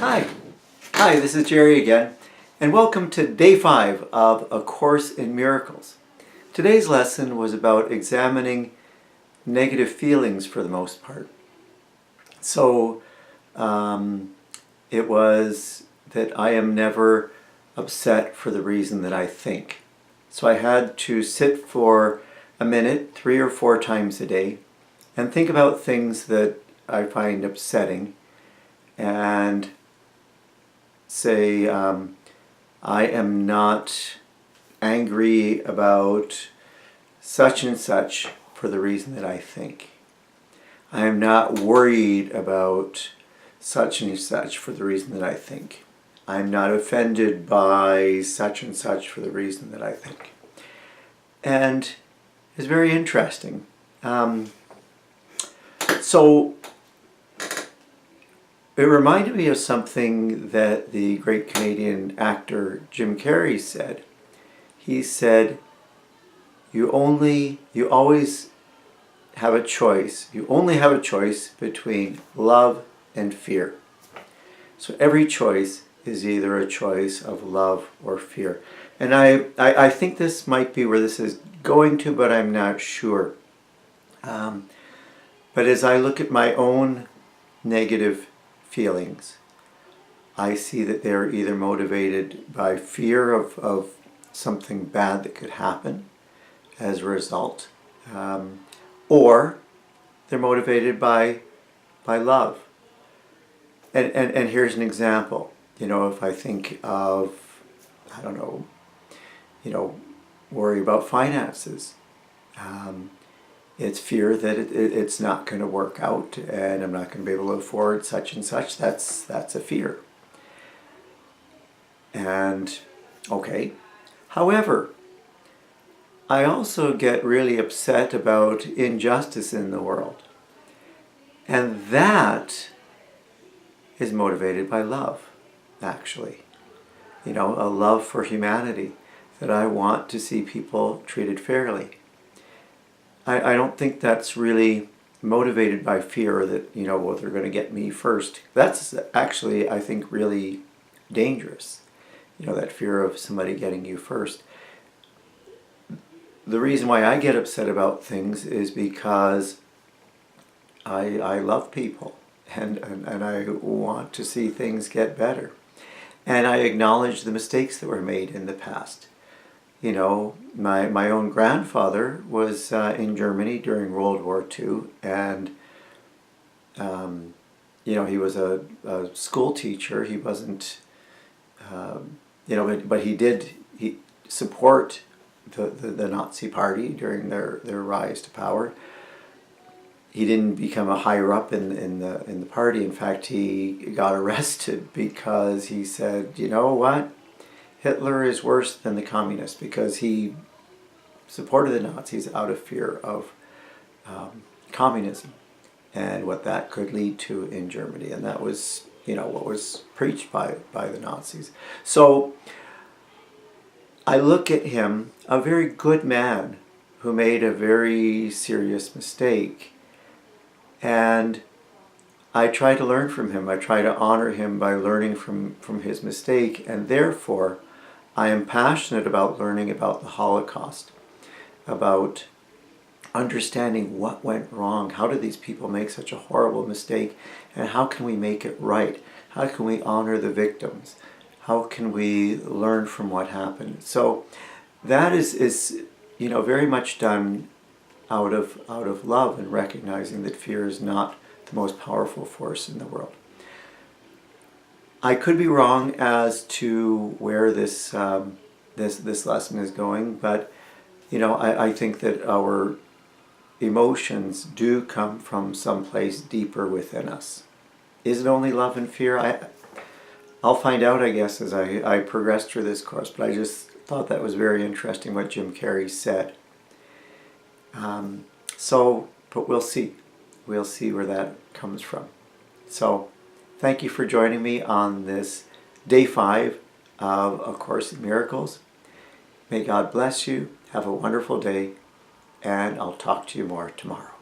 Hi. Hi, this is Jerry again, and welcome to Day 5 of A Course in Miracles. Today's lesson was about examining negative feelings for the most part. So, it was that I am never upset for the reason that I think. So I had to sit for a minute, 3 or 4 times a day, and think about things that I find upsetting and say, I am not angry about such and such for the reason that I think. I am not worried about such and such for the reason that I think. I'm not offended by such and such for the reason that I think. And it's very interesting. So it reminded me of something that the great Canadian actor Jim Carrey said. He said, you always have a choice. You only have a choice between love and fear. So every choice is either a choice of love or fear. And I think this might be where this is going to, but I'm not sure. But as I look at my own negative feelings, I see that they're either motivated by fear of something bad that could happen as a result, or they're motivated by love. And here's an example. You know, if I think of, I don't know, worry about finances. It's fear that it's not going to work out and I'm not going to be able to afford such and such. That's a fear. And, okay. However, I also get really upset about injustice in the world. And that is motivated by love, actually. You know, a love for humanity, that I want to see people treated fairly. I don't think that's really motivated by fear that, well, they're going to get me first. That's actually, I think, really dangerous. That fear of somebody getting you first. The reason why I get upset about things is because I love people and I want to see things get better. And I acknowledge the mistakes that were made in the past. My own grandfather was in Germany during World War II, and he was a school teacher. He wasn't, but he support the Nazi Party during their rise to power. He didn't become a higher up in the party. In fact, he got arrested because he said, you know what? Hitler is worse than the communists, because he supported the Nazis out of fear of communism and what that could lead to in Germany. And that was, what was preached by the Nazis. So I look at him, a very good man who made a very serious mistake, and I try to learn from him. I try to honor him by learning from his mistake, and therefore I am passionate about learning about the Holocaust, about understanding what went wrong. How did these people make such a horrible mistake, and how can we make it right? How can we honor the victims? How can we learn from what happened? So that is very much done out of love and recognizing that fear is not the most powerful force in the world. I could be wrong as to where this lesson is going, but I think that our emotions do come from someplace deeper within us. Is it only love and fear? I'll find out, I guess, as I progress through this course, but I just thought that was very interesting what Jim Carrey said. But we'll see. We'll see where that comes from. So, thank you for joining me on this Day 5 of A Course in Miracles. May God bless you. Have a wonderful day, and I'll talk to you more tomorrow.